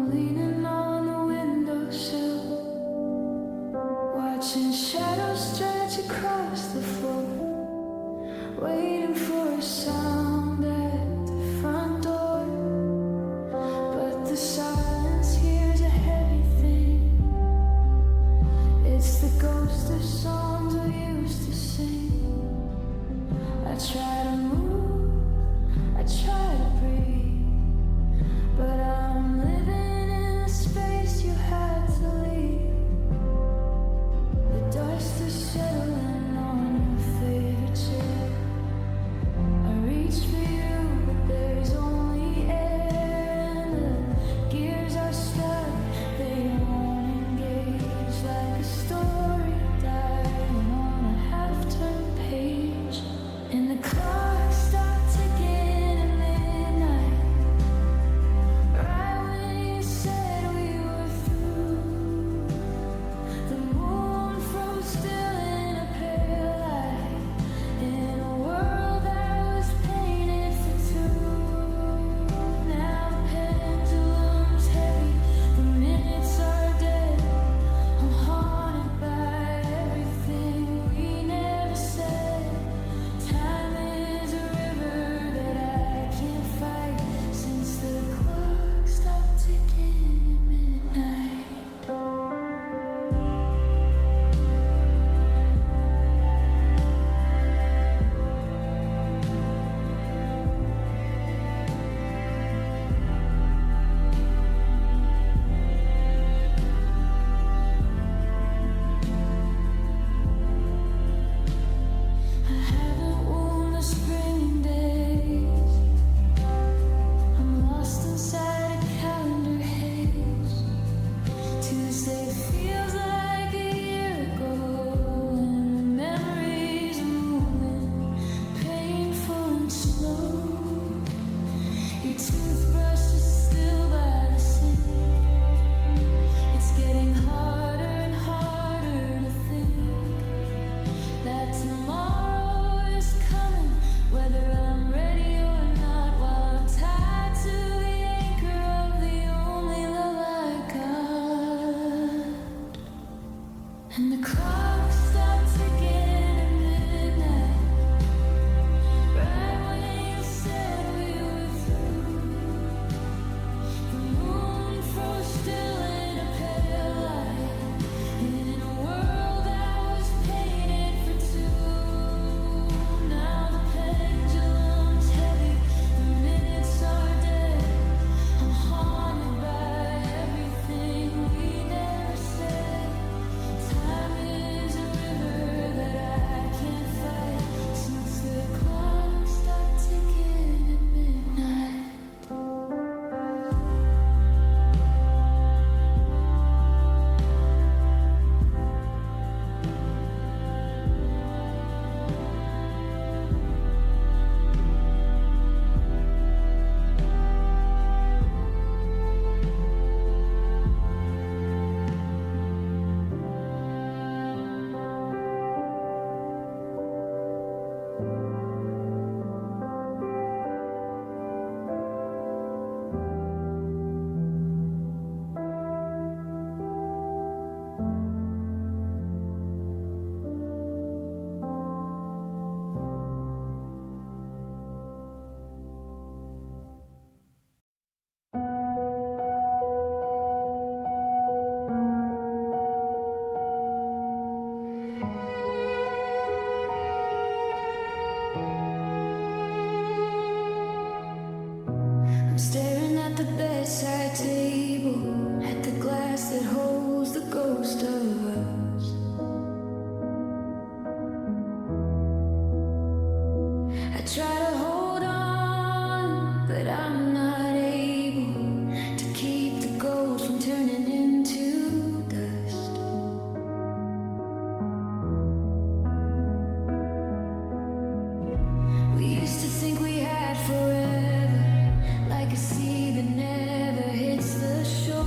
leaning on the windowsill, watching shadows stretch across the floor, waiting for a sound at the front door. But the silence here's a heavy thing. It's the ghost of songs we used to sing. I try to move, I try to breathe, but I'm living in a space you had to leave. The dust is settling on your favorite chair. I reach for you, but there's only air, and the gears are stuck, they won't engage. Like a story dying on a half-turned page, and the clock stopped ticking at midnight, right when you said we were through. The moon froze still in a pale light, in a world that was painted for two. Now the pendulum's heavy, the minutes are dead. I'm haunted by everything we never said. Time is a river that I can't fight, since the clock stopped ticking at midnight. I haven't worn the spring days. I'm lost inside a calendar haze. Tuesday feels like a year ago, and the memories are moving, painful and slow. Your toothbrush is still by the sink. It's getting harder and harder to think that tomorrow is coming, whether I'm ready or not, while I'm tied to the anchor of the only love I got. And the clock stopped ticking at midnight, right when you said we were through. The moon froze still in a pale light, in a world that was painted for two. Now the pendulum's heavy, the minutes are dead. I'm haunted by everything we never said. Time is a river that I can't fight, since the clock stopped ticking at midnight. I'm staring at the bedside table, at the glass that holds the ghost of us. I try to hold on, but I'm not able to keep the ghost from turning into dust. We used to think we had forever, like a sea that never hits the shore.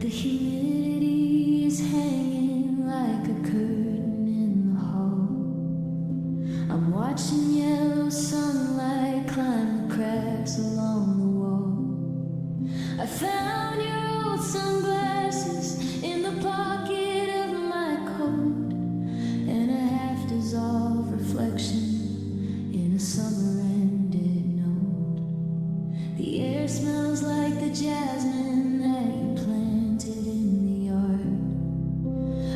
the humidity is hanging like a curtain in the hall. I'm watching yellow sunlight climb the cracks along the wall. I found your old sunglasses in the pocket of my coat, and a half-dissolved reflection in a summer-ended note. The air smells like the jasmine that you planted in the yard,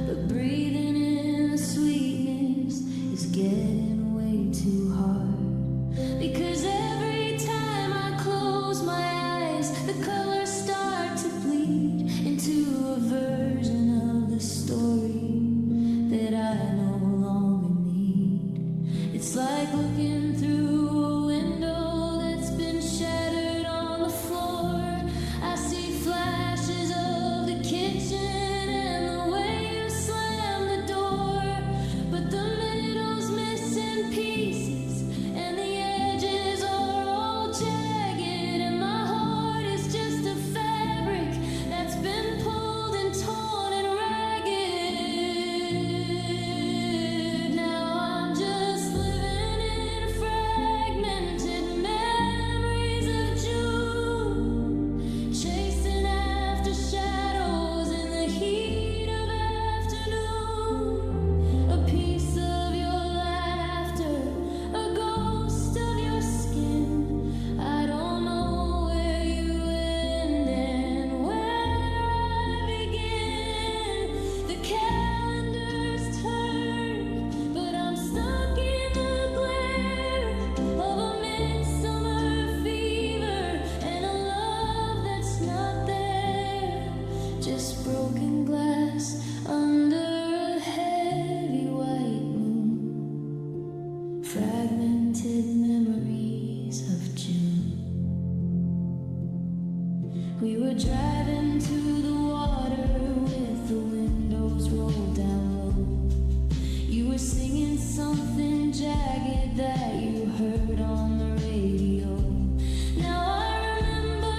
but breathing in the sweetness is getting way too hard. Because every time I close my eyes, the colors start to bleed into a version of the story that I no longer need. It's like looking through a window that's been shattered on the floor. I see flashes of the kitchen and the way you slam the door, but the middle's missing pieces and the edges are all jagged, and my heart is just a fabric that's been pulled and torn and ragged. Now I'm just living in fragmented memories of June, chasing after shadows in the heat of afternoon. A piece of your laughter, a ghost of your skin. I don't know where you end and where I begin. The calendar's turned, but I'm stuck in the glare of a midsummer fever and a love that's not there. Just broken glass under a heavy white moon. Fragmented memories of June. We were driving to the water with the windows rolled down low. You were singing something jagged that you heard on the radio. Now I remember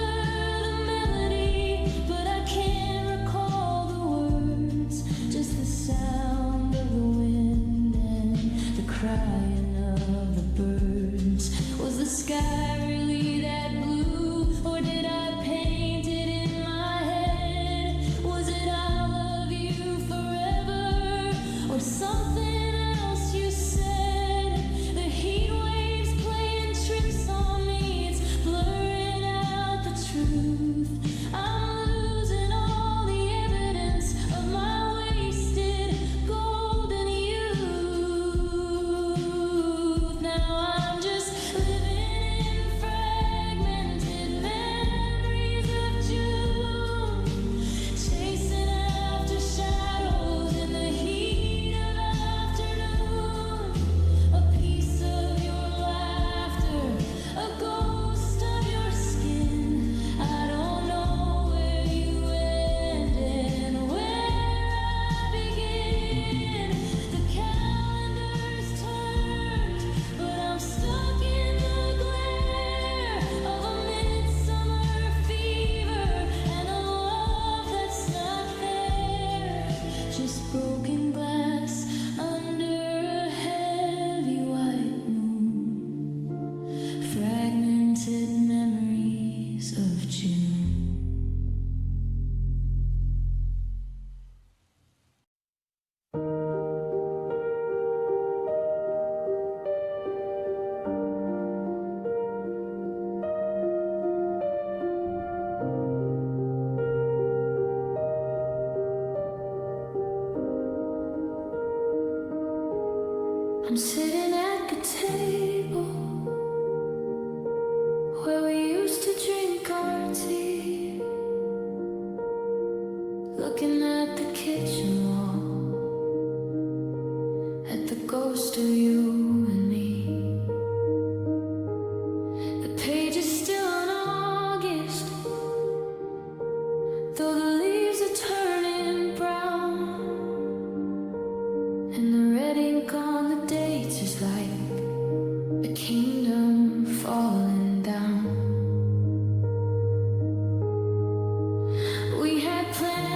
the melody, but I can't recall the words. Just the sound of the wind and the crying of the birds. Was the sky really that blue, or did I paint it in my head? Was it I love you forever, or something else you said? The heat waves playing tricks on me, it's blurring out the truth. I'm losing all the evidence of my wasted golden youth. Now I'm just living in fragmented memories of June, chasing after shadows in the heat of afternoon. A piece of your laughter, a ghost of your skin. I don't know where you end and where I begin. The calendar's turned, but I'm stuck in the glare of a midsummer fever and a love that's not there. Just broken glass under a heavy white moon. Fragmented memories of June. I'm sitting at the table where we used to drink our tea, looking at the kitchen wall, at the ghost of you and me. The page is still on August, though the leaves are turning brown, and the red ink on the dates is like a kingdom falling down. We had plans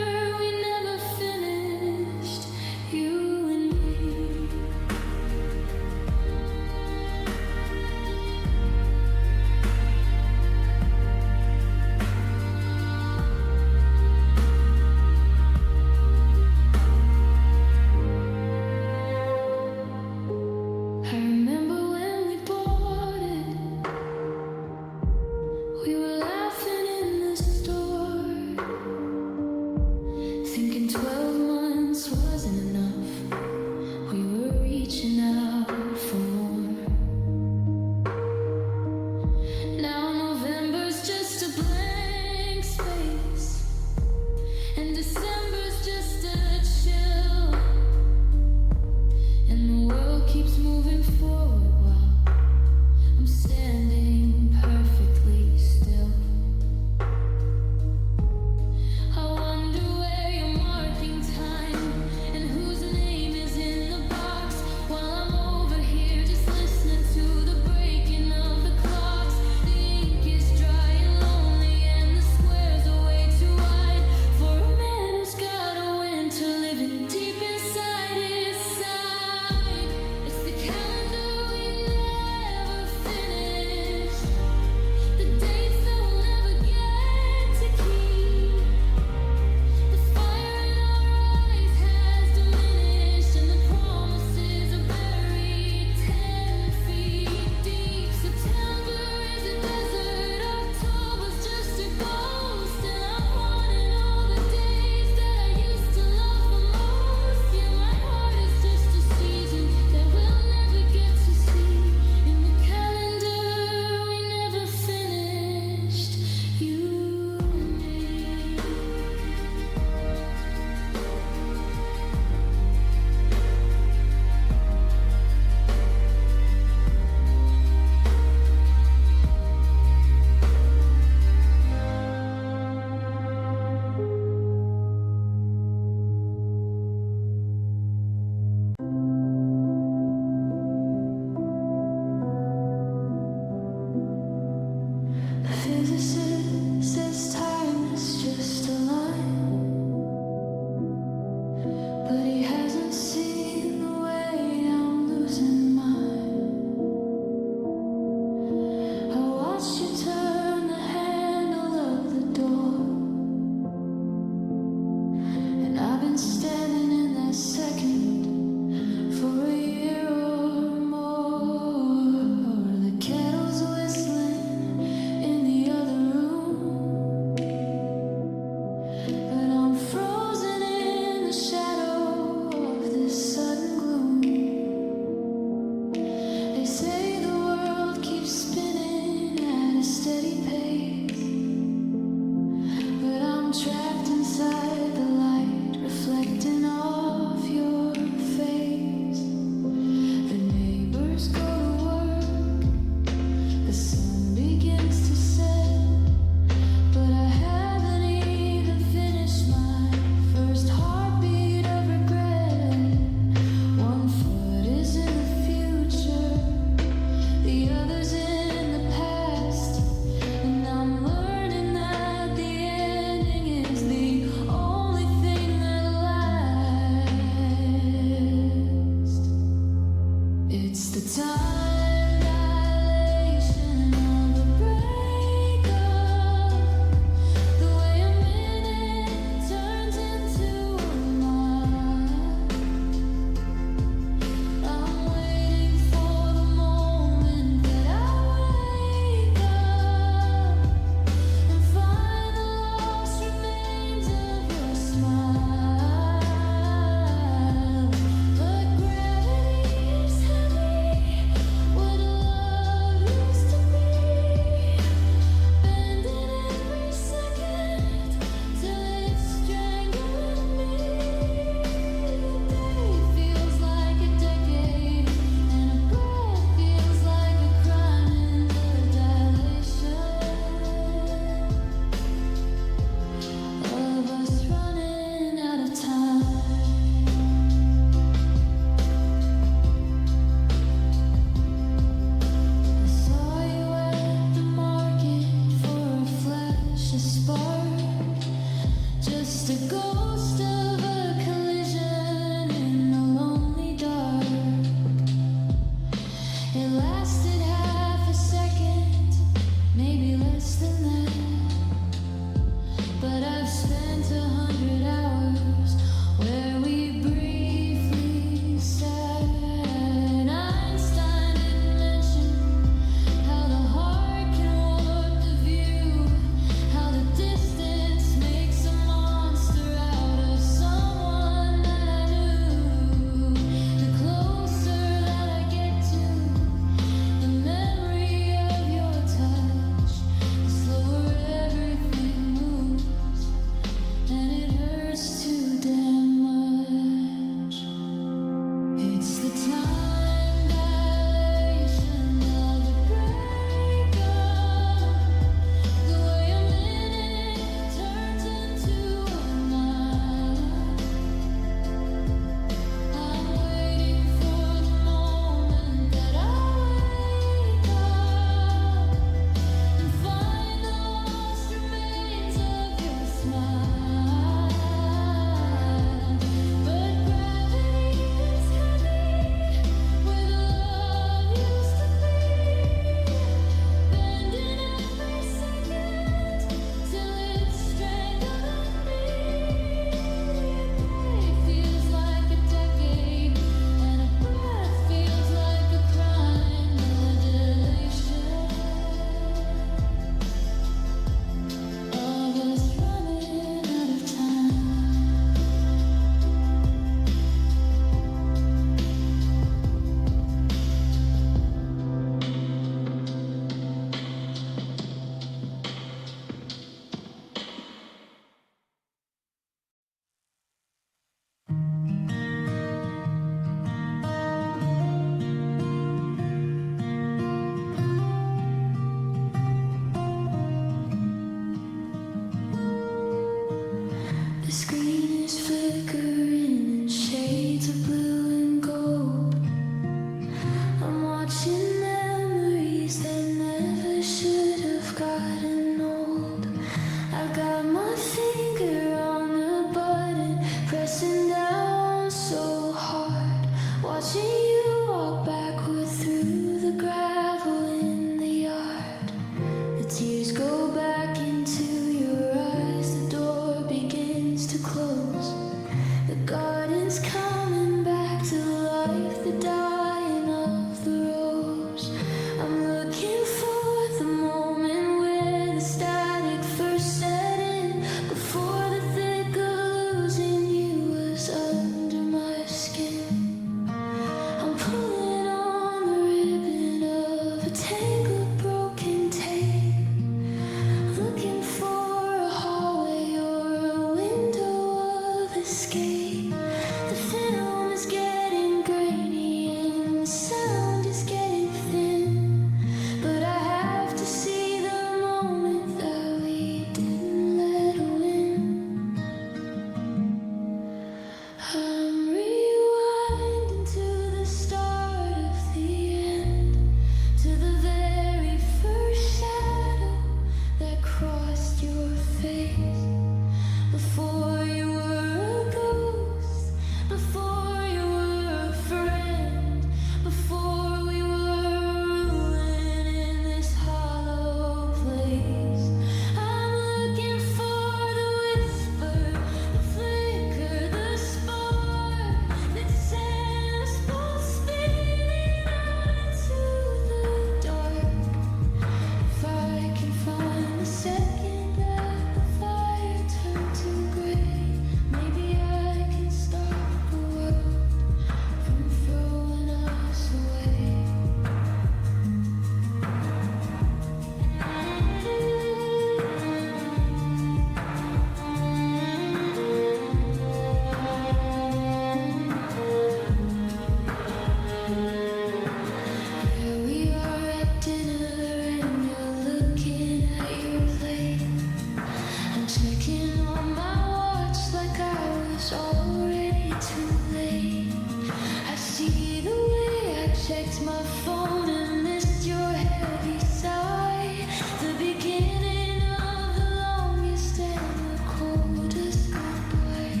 checked my phone and missed your heavy sigh. The beginning of the longest and the coldest goodbye.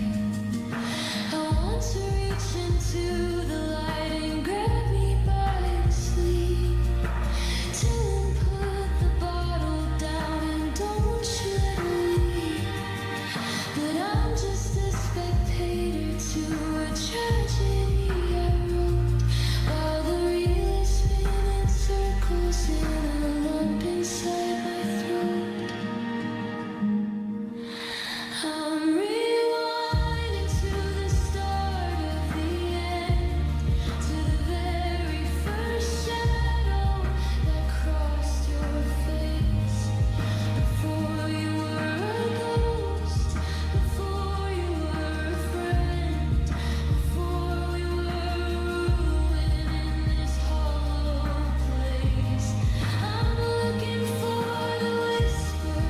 I want to reach into the light and grab me by the sleeve. Tell him put the bottle down and don't you let me leave. But I'm just a spectator to a tragedy I wrote, while the reel is spinning circles in a lump inside my throat. I'm rewinding to the start of the end, to the very first shadow that crossed your face. Before you were a ghost, before you were a friend, before we were ruined in this hollow place. I'm looking for the whisper,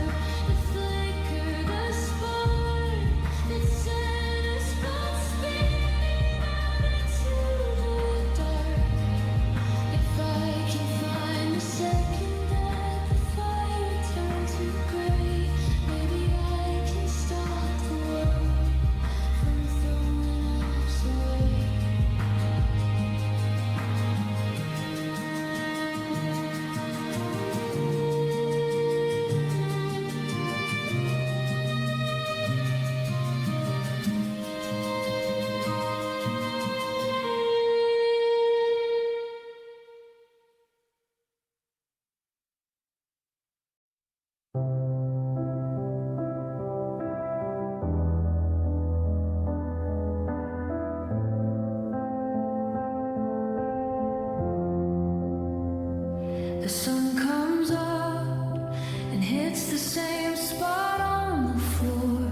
the flicker, the spark that set us both spinning out into the dark. If I can find a second that the fire turned to gray, maybe I can stop the world from throwing us away. The sun comes up and hits the same spot on the floor.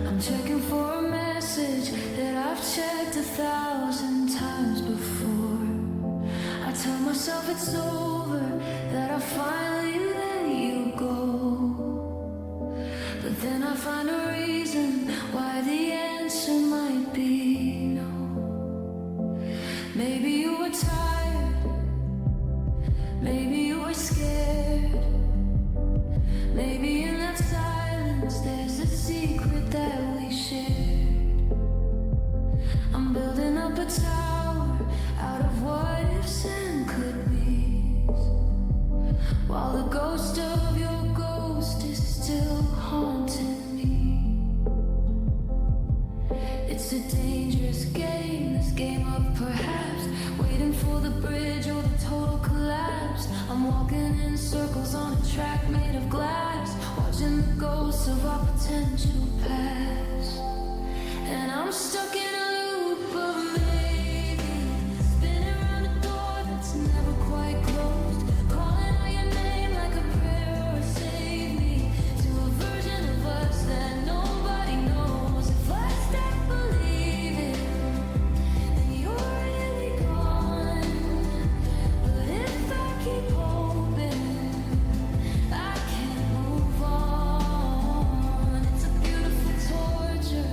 I'm checking for a message that I've checked 1,000 times before. I tell myself it's over, that I finally let you go. But then I find a reason why the answer might be no. Maybe you were tired, maybe you were scared. Maybe in that silence there's a secret that we shared. I'm building up a tower out of what ifs and could be's, while the ghost of your ghost is still haunting me. It's a dangerous game, this game of perhaps waiting for the bridge or the total collapse. I'm walking in circles on a track made of glass, watching the ghosts of our potential past. And I'm stuck in a loop of maybe, spinning around a door that's never quite closed, calling out your name like a prayer or a save me, to a version of us that nobody knows. If I stop believing, then you're really gone. But if I keep hoping, I can't move on. It's a beautiful torture,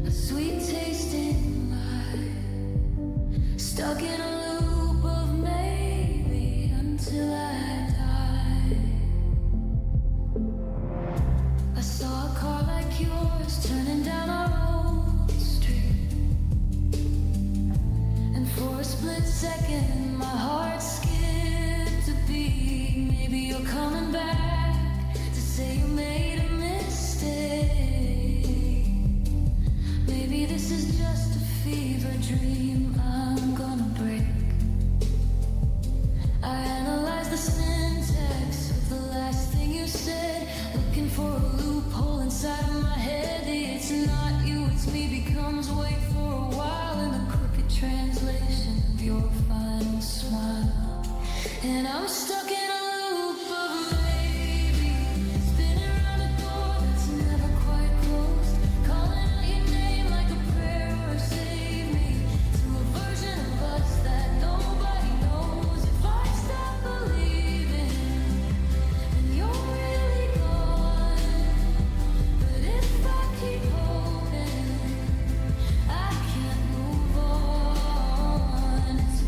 a sweet tasting lie, stuck in a loop of maybe until I die. I saw a car like yours turning down our old street, and for a split second my heart skipped a beat. Maybe you're coming back to say you made a mistake. Maybe this is just a fever dream I'm gonna break. I analyze the syntax of the last thing you said, looking for a loophole inside of my head. The it's not you, it's me becomes wait for a while in the crooked translation of your final smile. And I'm stuck in a loop of maybe, spinning around a door that's never quite closed, calling out your name like a prayer or a save me, to a version of us that nobody knows. If I stop believing, then you're really gone. But if I keep hoping, I can't move on. It's a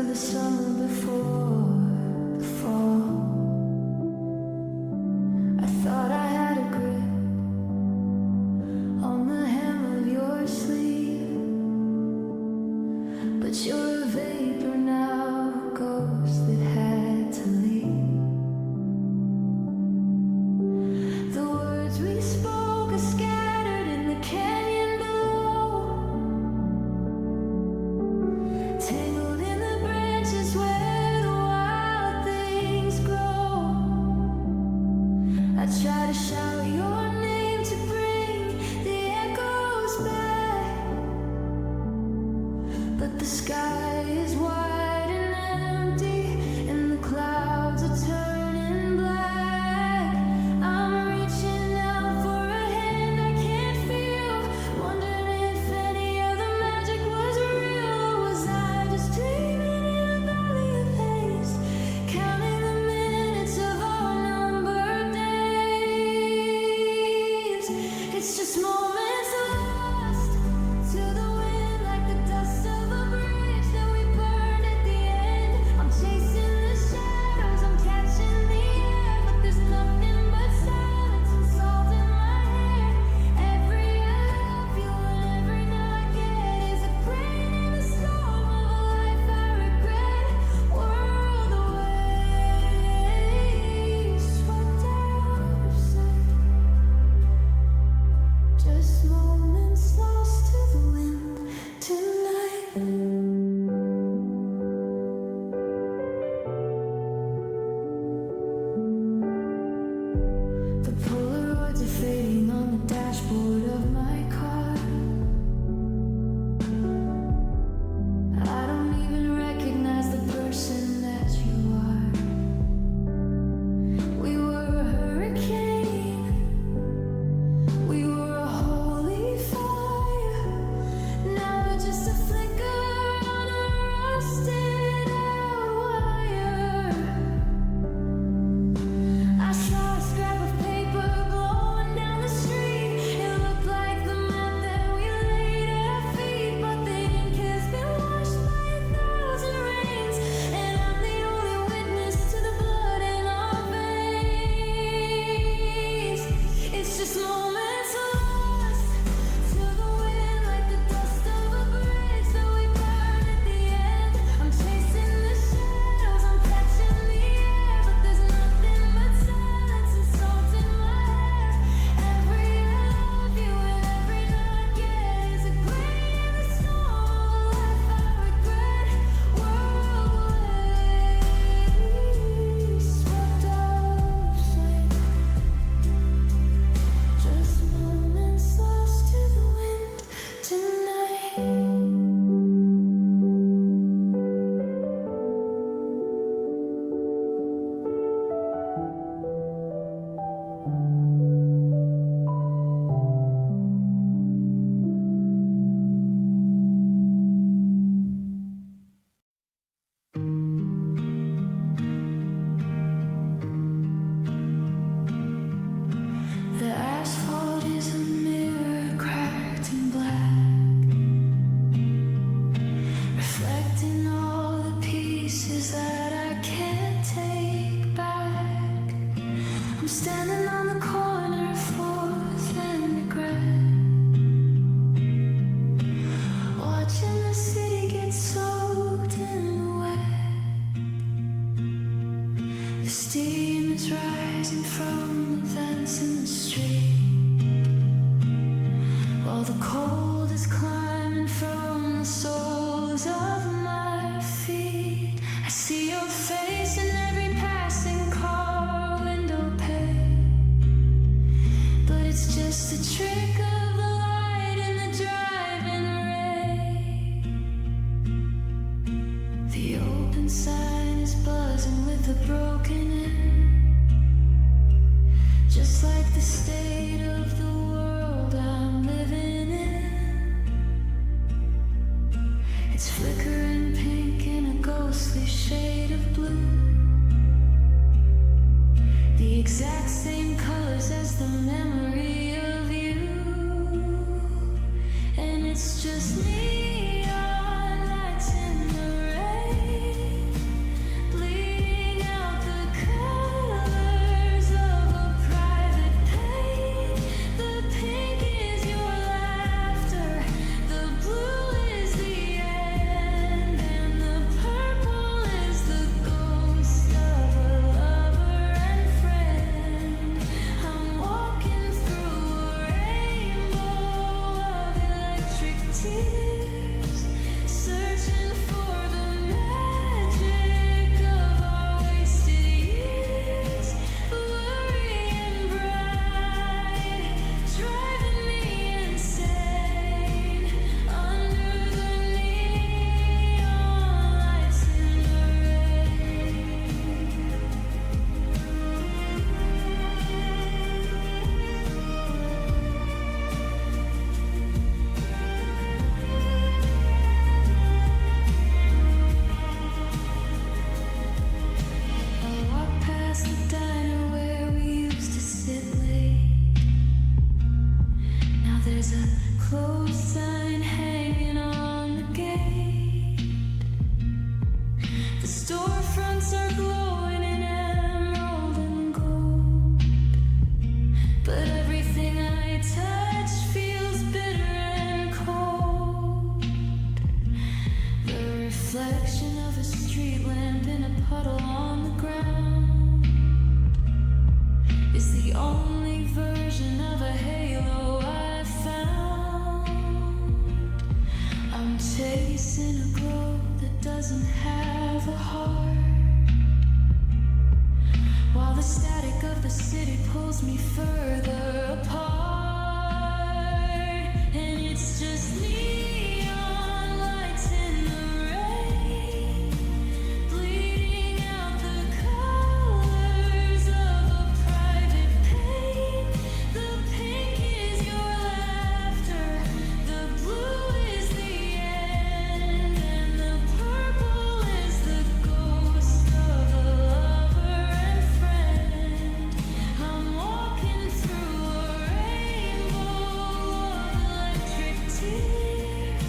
of the summer before the fall. I thought I had a grip on the hem of your sleeve, but you're a vapor now, a ghost that had to leave. The words we spoke are scattered in the canyon below, tangled in the branches where the wild things grow. I try to shout your name to bring the echoes back, but the sky is wide and empty and the clouds are turning black. I'm reaching out for a hand I can't feel, wondering if any of the magic was real, or was I just dreaming in a valley of haze, counting the minutes of our numbered days. It's just moments lost to the wind, like the dust of a bridge that we burned at the end. I'm chasing the shadows, I'm catching the air, but there's nothing but silence and salt in my hair. Every I love you and every no I get is a grain in the storm of a life I regret. Whirled away, swept out of sight. Just moments lost to the wind tonight. The Polaroids are fading on the dashboard of my car. I don't even recognize the person that you are. We were a hurricane, we were a holy fire. Now we're just a flicker on a rusted out wire. I saw a scrap of paper blowing down the street. It looked like the map that we laid at our feet, but the ink has been washed by 1,000 rains, and I'm the only witness to the blood in our veins. It's just moments lost to the wind, like the dust of a bridge that we burned at the end. I'm chasing the shadows, I'm catching the air, but there's nothing but silence and salt in my hair. Every I love you and every no I get is a grain in the storm of a life I regret. Whirled away, swept out of sight. Just moments lost to the wind tonight. The asphalt is a mirror cracked and black, reflecting all the pieces that I can't take back. I'm standing on the corner of 4th and regret, watching the city get soaked in the wet. The steam is rising from the vents in the street, while the cold is climbing from the soles of my feet. I see your face in every passing car window pane, but it's just a trick of the light in the driving rain. The open sign is buzzing with a broken end, just like the state of the world I'm living in. It's flickering pink in a ghostly shade of blue, the exact same colors as the memory of you. And it's just neon lights in the rain. tears, searching for the magic of our wasted years, blurry and bright, driving me insane under the neon lights in the rain. I walk past the diner where we used to sit late. Now there's a closed sign hanging on the gate. The storefronts are glowing in emerald and gold, but everything I touch feels bitter and cold. The reflection of a street lamp in a puddle on the ground is the only version of a halo I found. I'm chasing a glow that doesn't have a heart, while the static of the city pulls me further apart. And it's just neon lights in the rain, bleeding out the colors of a private pain. The pink is your laughter, the blue is the end, and the purple is the ghost of a lover and friend. I'm walking through a rainbow of electric tears.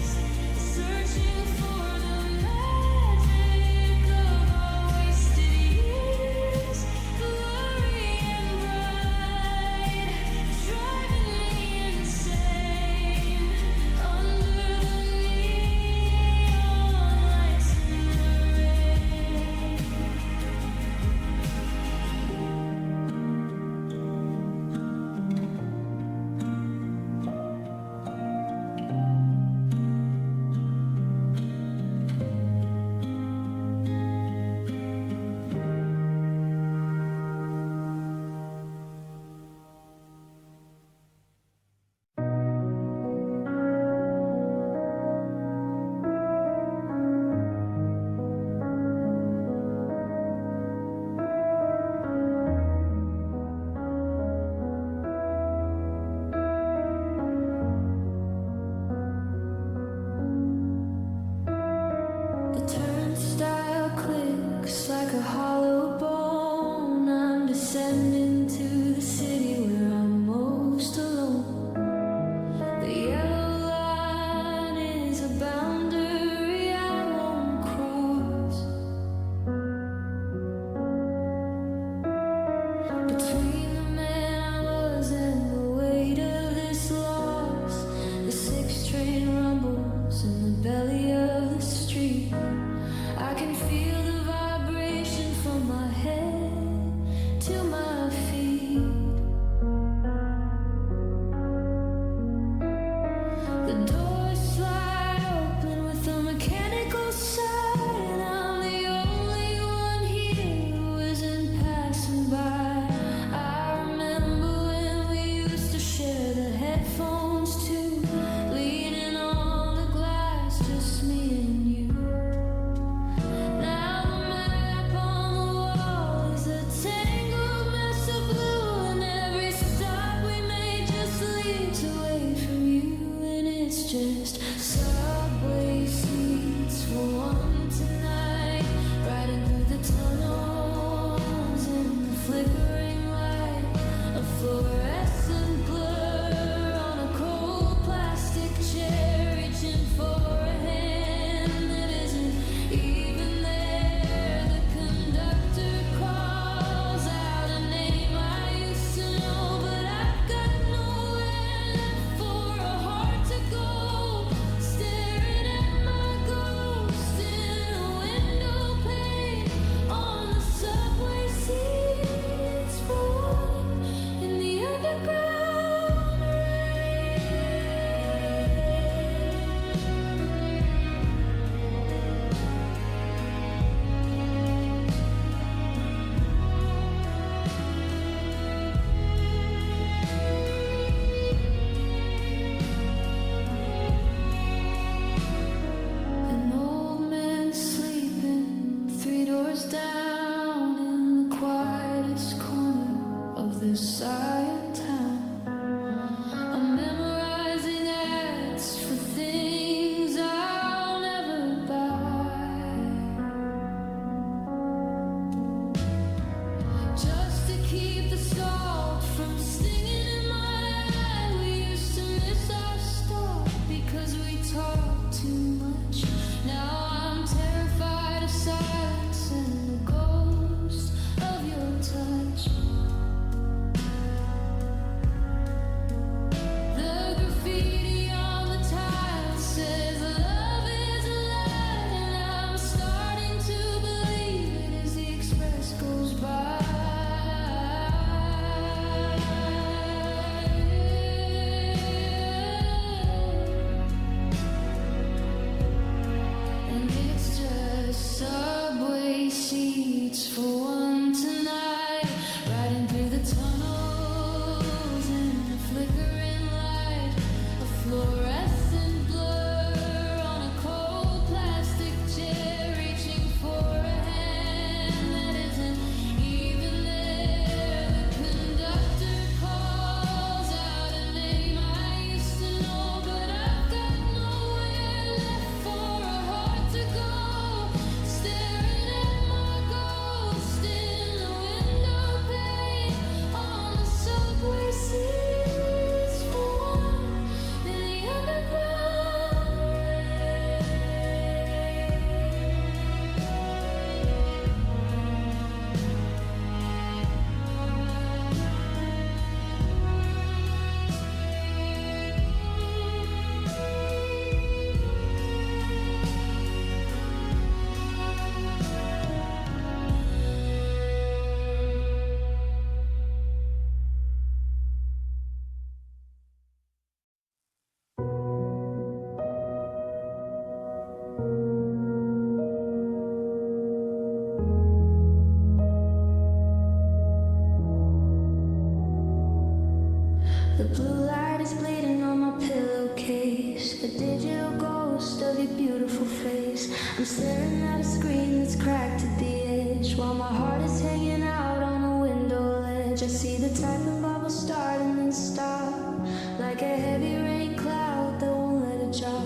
beautiful face. I'm staring at a screen that's cracked at the edge, while my heart is hanging out on a window ledge. I see the typing bubble start and then stop, like a heavy rain cloud that won't let it drop.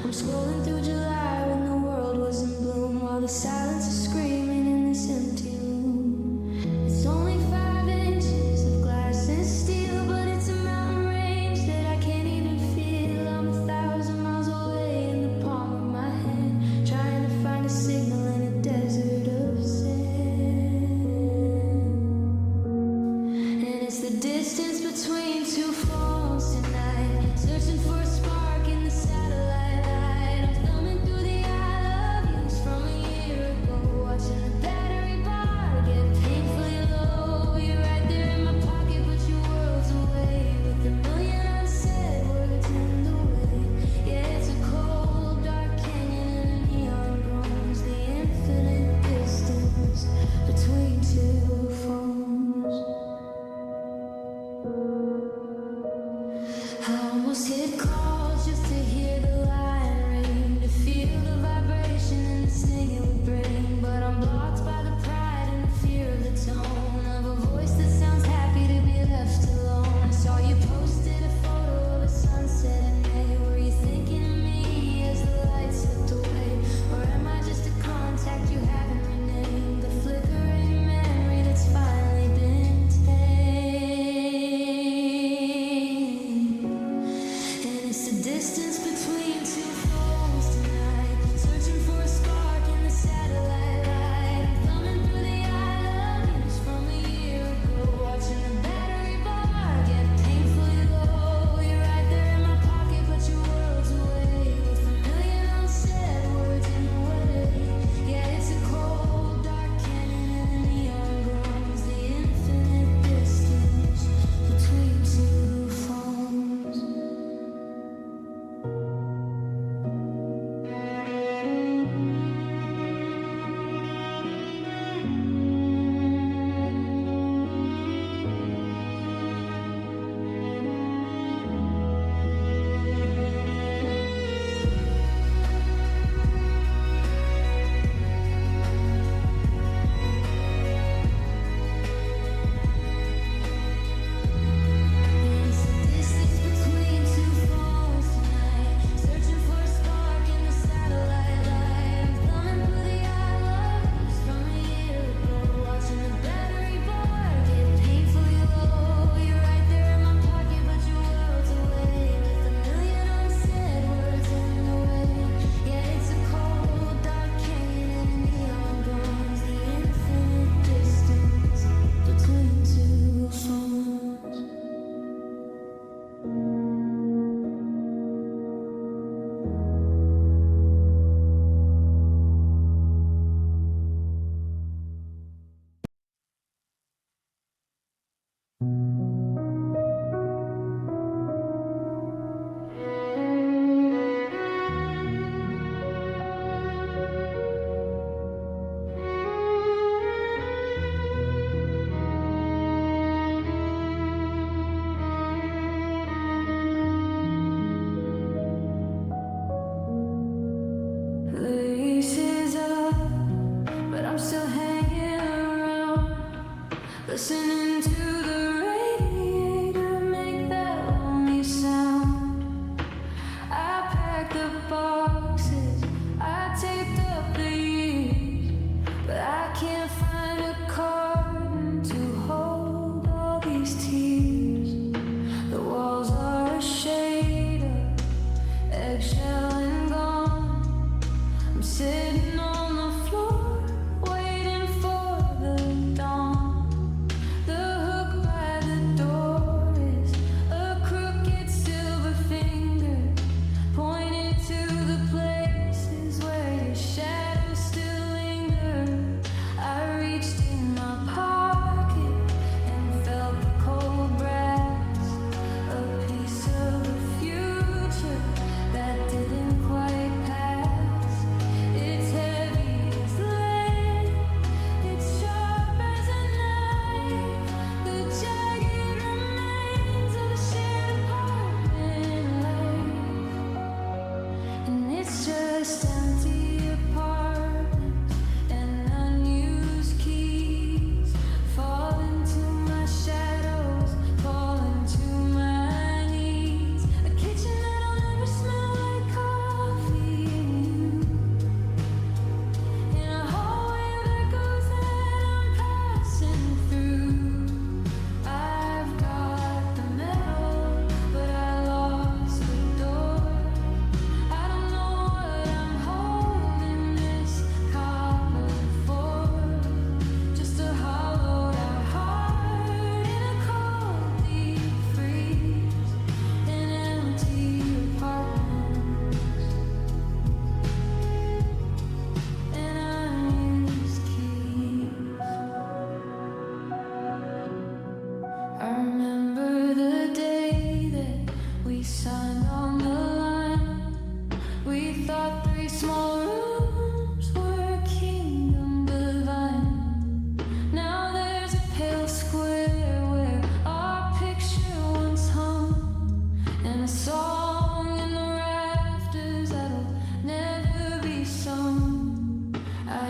I'm scrolling through July when the world was in bloom, while the silence is screaming in this empty room. It's only 5 inches of glass and steel, but it's a mountain range that I can't even feel. I'm 1,000 miles away in the palm of my hand, trying to find a signal in a desert of sand. And it's the distance between two phones tonight, searching for a spark in the satellite light. I'm thumbing through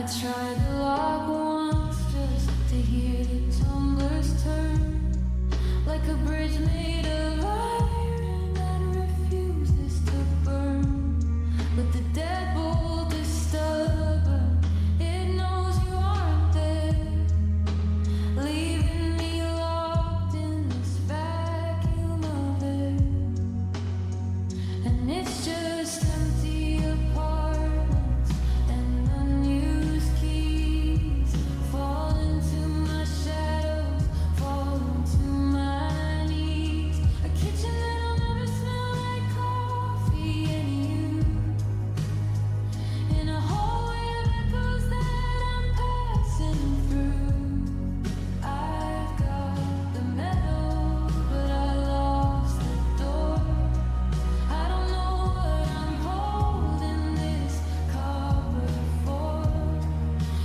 tried to lock once just to hear the tumblers turn, like a bridge made of iron that refuses to burn. But the deadbolt is stubborn, it knows you aren't there, leaving me locked in this vacuum of air. And it's just empty apartments and unused keys, fall into my shadows, fall into my knees. A kitchen that'll never smell like coffee and you, in a hallway of echoes that I'm passing through. I've got the metal, but I lost the door. I don't know what I'm holding this copper for.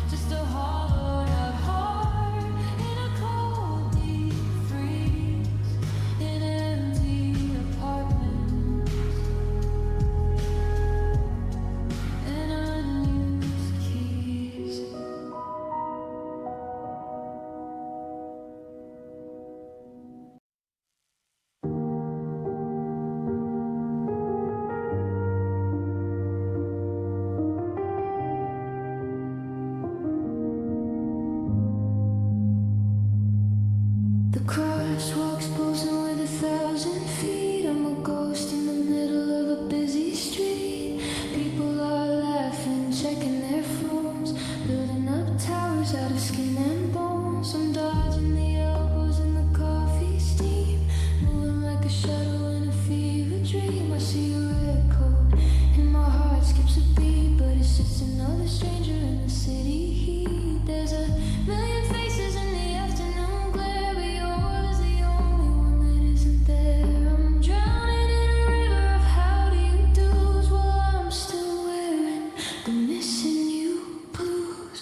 Just a hollowed out heart in a cold deep freeze, in empty apartments and unused keys. The crosswalks pulsing with 1,000 feet. I'm a ghost in the middle of a busy street. People are laughing, checking their phones, building up towers out of skin and bones. I'm dodging the elbows in the coffee steam, moving like a shadow in a fever dream. I see a red coat and my heart skips a beat, but it's just another stranger in the city heat. There's a million faces in the afternoon glare, but yours the only one that isn't there. I'm drowning in a river of how do you do's while I'm still wearing the missing you blues.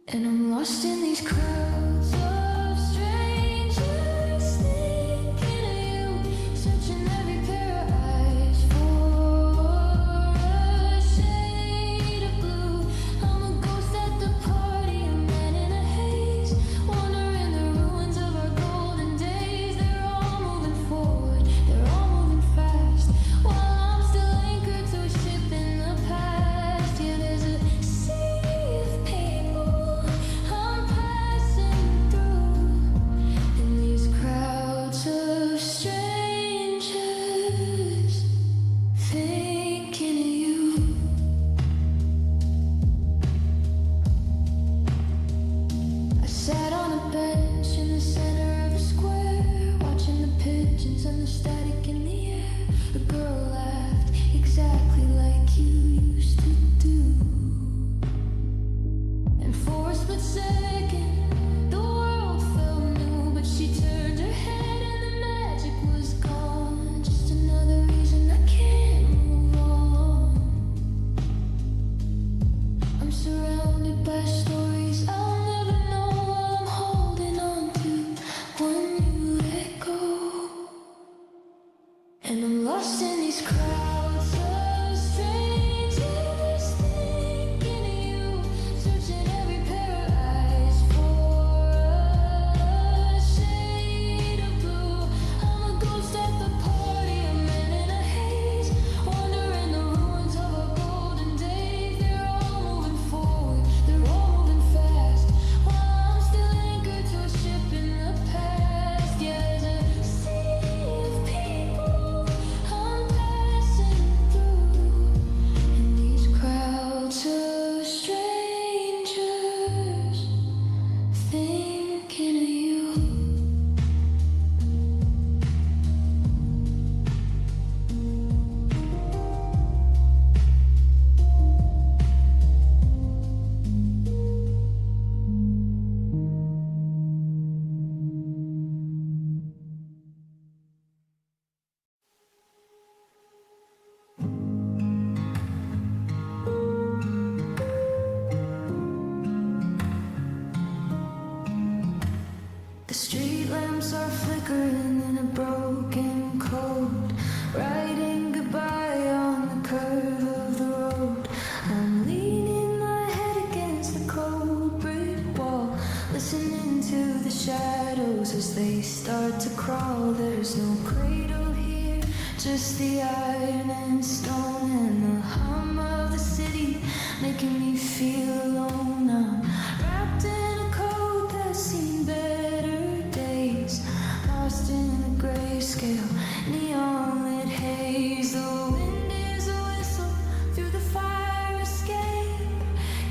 And I'm lost in these crowds of strangers thinking of you, searching every pair of eyes for a shade of blue. I'm a ghost at the party, a man in a haze, wandering the ruins of our golden days. They're all moving forward, they're all moving fast, while I'm still anchored to a ship in the past. Yeah, there's a sea of people I'm passing through, in these crowds of strangers thinking of you. I sat on a bench in the center of a square, watching the pigeons and the static in the air. A girl laughed exactly like you used to do, and for a split second the world felt new. But she turned her head and the magic was gone. Just another reason I can't move on. I'm surrounded by stories I'll never know while I'm holding on to when you let go. And I'm lost in these crowds of strangers thinking of you, searching every pair of eyes for a shade of blue. I'm a ghost at the party, a man in a haze, wandering the ruins of our golden days. They're all moving forward, they're all moving fast, while I'm still anchored to a ship in the past. Yeah, there's a sea of people I'm passing through, in these crowds of strangers thinking of you. The street lamps are flickering in a broken code, writing goodbye on the curve of the road. I'm leaning my head crawl. There's no cradle here, just the iron and stone and the hum of the city making me feel alone. I'm wrapped in a coat that's seen better days, lost in the grayscale, neon lit haze. The wind is a whistle through the fire escape,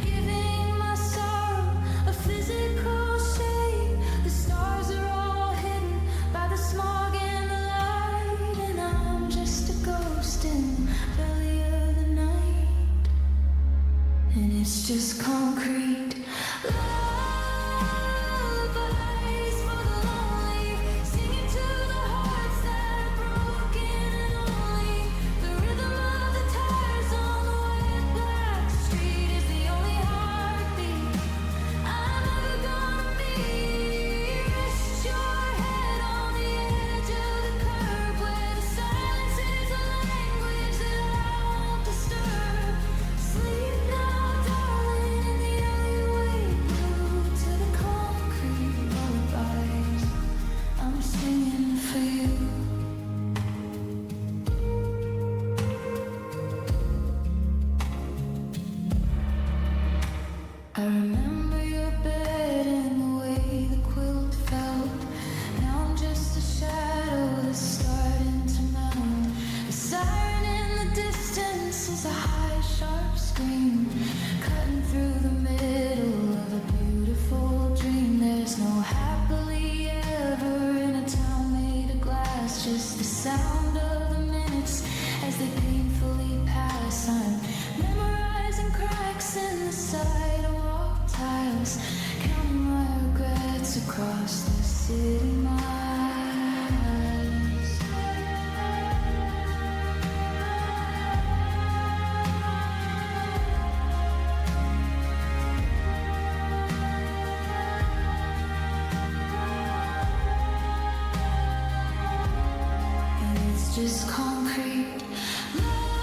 giving my sorrow a physical shape. The stars are all hidden by the smog and the light, and I'm just a ghost in the belly of the night. And it's just concrete lullabies for the lonely, singing to the hearts that are broken, and only the rhythm of the tires on the wet black street is the only heartbeat I'm ever gonna be. Rest your head on the edge of the curb where the silence is a language that I won't disturb. Sleep now, darling, in the alleyway, glued to the concrete lullabies I'm singing for you. I remember your bed and the way the quilt felt. Now I'm just a shadow that's starting to melt. The siren in the distance is a high, sharp scream, cutting through the middle of a beautiful dream. There's no happily ever in a town made of glass, just the sound of the minutes as they painfully pass. I'm memorizing cracks in the sidewalk tiles, counting my regrets across the city miles. And it's just concrete lullabies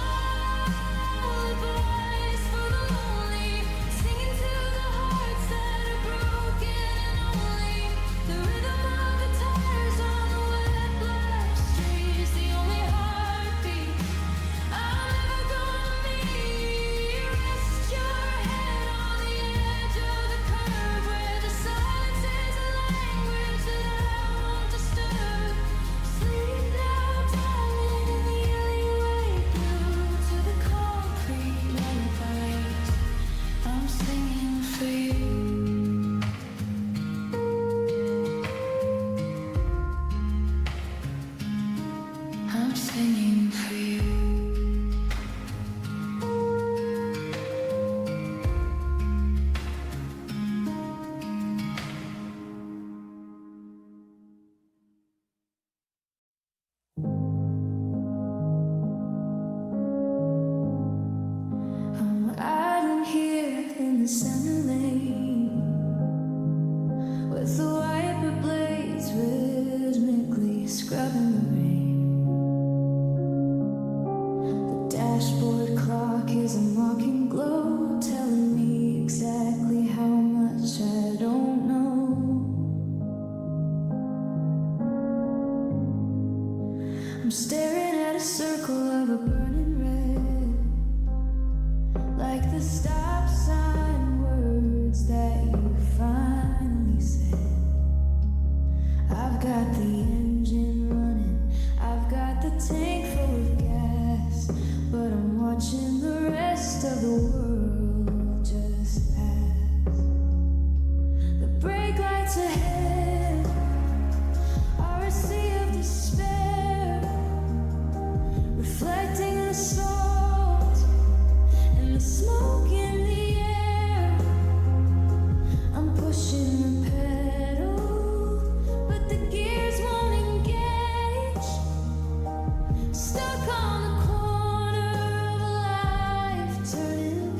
for the lonely, singing to the hearts that are broken, and only the rhythm of the tires on the wet black street is the only heartbeat I'm ever gonna meet. Rest your head on the edge of the curb where the silence is a language that I won't disturb. Sleep now, darling, in the alleyway, glued to the concrete lullabies I'm singing for you. I'm singing for you. I'm riding here in the center lane with the wiper blades rhythmically scrubbing the rain. The dashboard clock is a mocking glow, telling me exactly how much I don't know. I'm staring at a circle of a burning red, like the stop sign words that you finally said. I've got the engine running, I've got the tank full of gas, but I'm watching the rest of the world just pass. The brake lights ahead are a sea of despair, reflecting the salt and the smoke in the air. I'm pushing the pedal, but the gears won't engage. Stuck on the corner of a life turning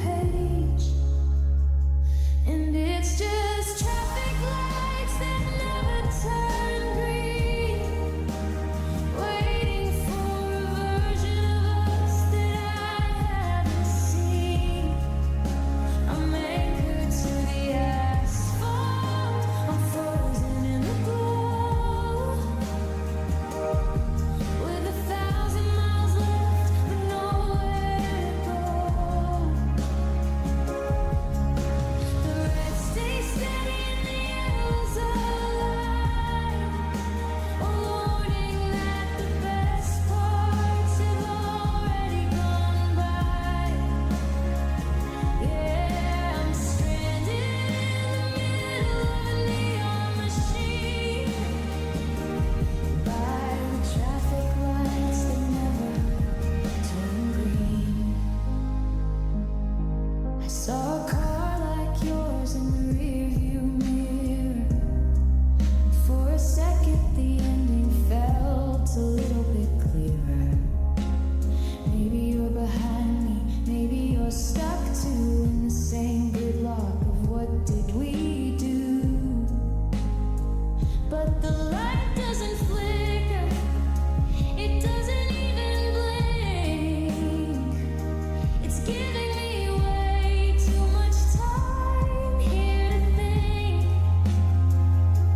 giving me way too much time here to think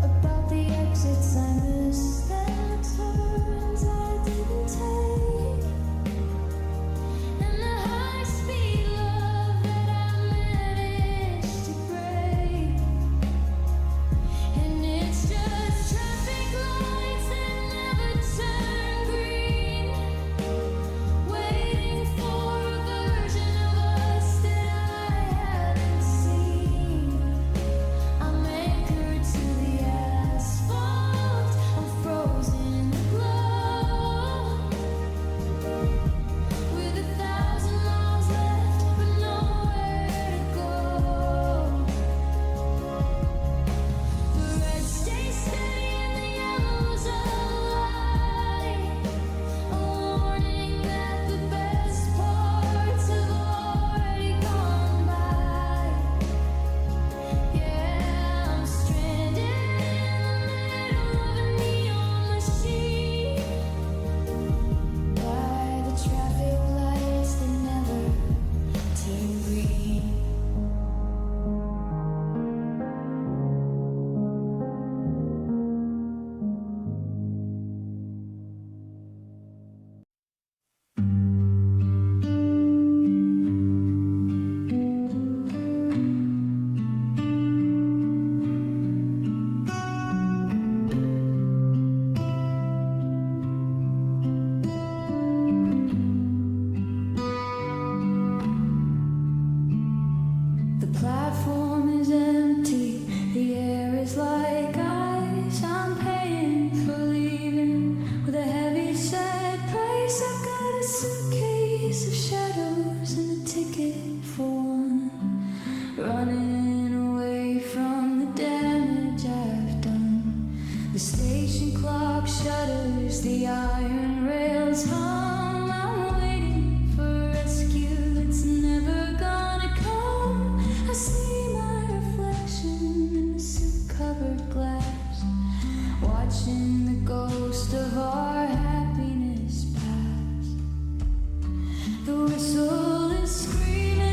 about the exits I missed and the turns I didn't take, and the high-speed love that I managed to break. And it's just traffic lights that never turn green, waiting for a version of us that I haven't seen. I'm anchored to the asphalt, I'm frozen in the glow, with 1,000 miles left but nowhere to go. The red stays steady and the yellow's a lie, a warning that the best parts have already gone by. Yeah, I'm stranded in the middle of a neon machine, by the traffic lights that never turn green. The platform is empty, the air is like ice. I'm paying for leaving with a heavy sad price. I've got a suitcase of shadows and a ticket for one, running away from the damage I've done. The station clock shudders, the iron rails hum. I'm waiting for rescue, it's never gonna come. I see my reflection in the soot-covered glass, watching the ghost of our happiness pass. The whistle is screaming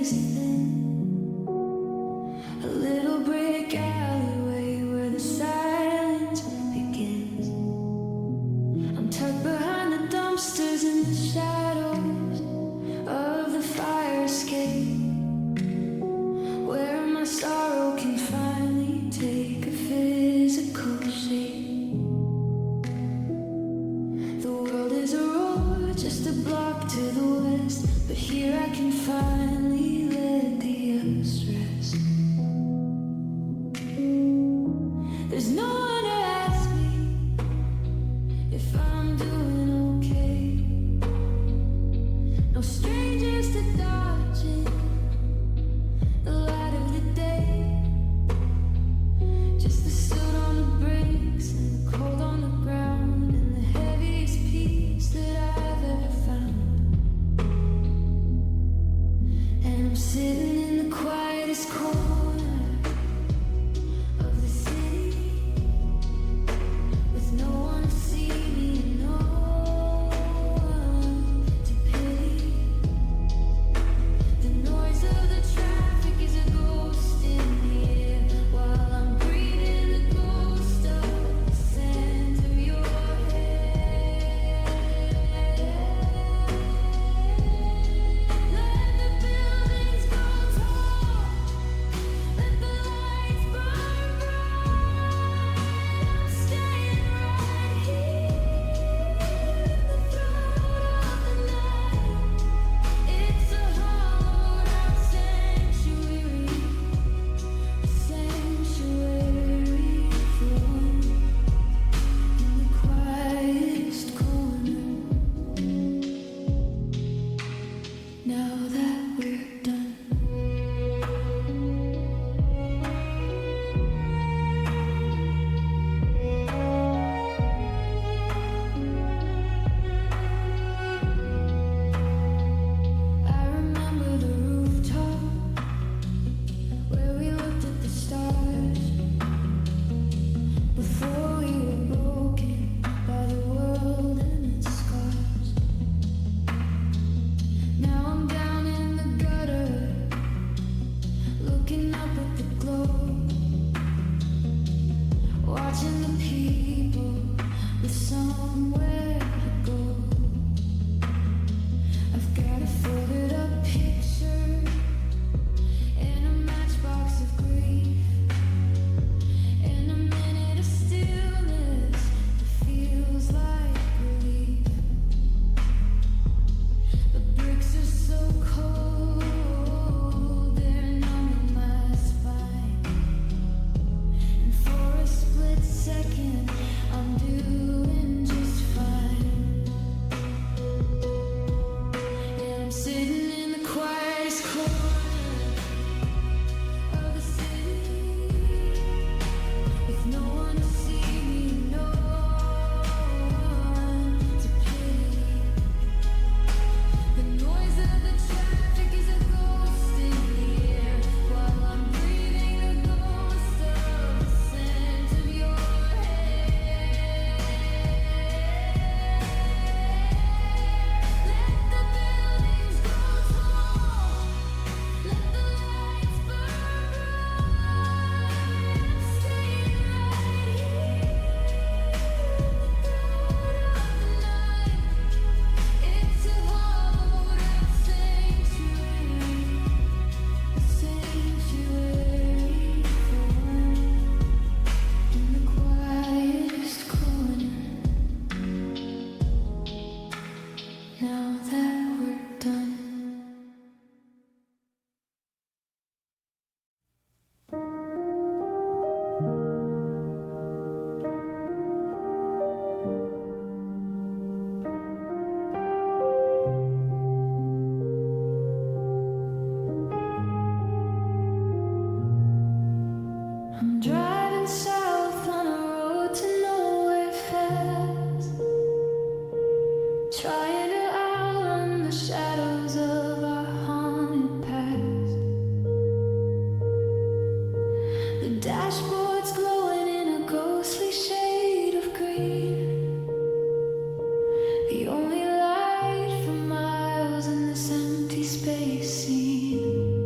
is thin. A little brick alleyway where the silence begins. I'm tucked behind the dumpsters in the shadows of the fire escape, where my sorrow can finally take a physical shape. The world is a roar, just a block to the west, but here I can finally let the earth rest. There's no one to ask me if I'm doing okay. No strangers to dodge in the light of the day. Just the soot on the bricks and the cold on the ground and the heaviest piece that I've ever found. And I'm sitting in the quietest corner of the city with no one to see me and no one to pity. The noise of the traffic is a ghost in the air while I'm breathing the ghost of the scent of your hair. Let the buildings go tall, let the lights burn bright. I'm staying right here in the throat of the night. It's a hollowed out sanctuary, a sanctuary for one in the quietest corner. Now that we're done. I remember the rooftop where we looked at the stars before we were broken by the world and its scars. Now I'm down in the gutter, looking up at the globe, watching the people with somewhere to go. I've got a folded up picture and a matchbox of grief, and a minute of stillness that feels like relief. The bricks are so cold, they're numbing my spine. And for a split second, I'm doing just fine. And I'm sitting in the quietest corner of the city with no one to see me, no one to pity. The noise of the traffic is a ghost in the air while I'm breathing the ghost of the scent of your hair. Let the buildings go tall, let the lights burn bright. I'm staying right here in the throat of the night. It's a hollowed out sanctuary, a sanctuary for one in the quietest corner. Now that we're done. I'm driving south on a road to nowhere fast, trying to outrun the shadows of our haunted past. The dashboard's glowing in a ghostly shade of green, the only light for miles in this empty space scene.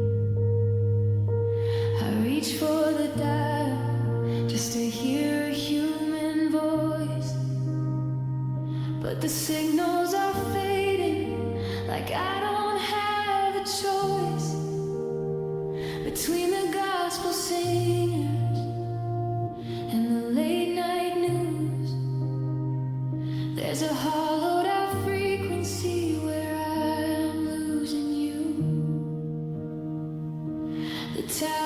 reach for the dial just to hear a human voice. But the signals are fading, like I don't have a choice. Between the gospel singers and the late night news, there's a hollowed out frequency where I'm losing you. The tower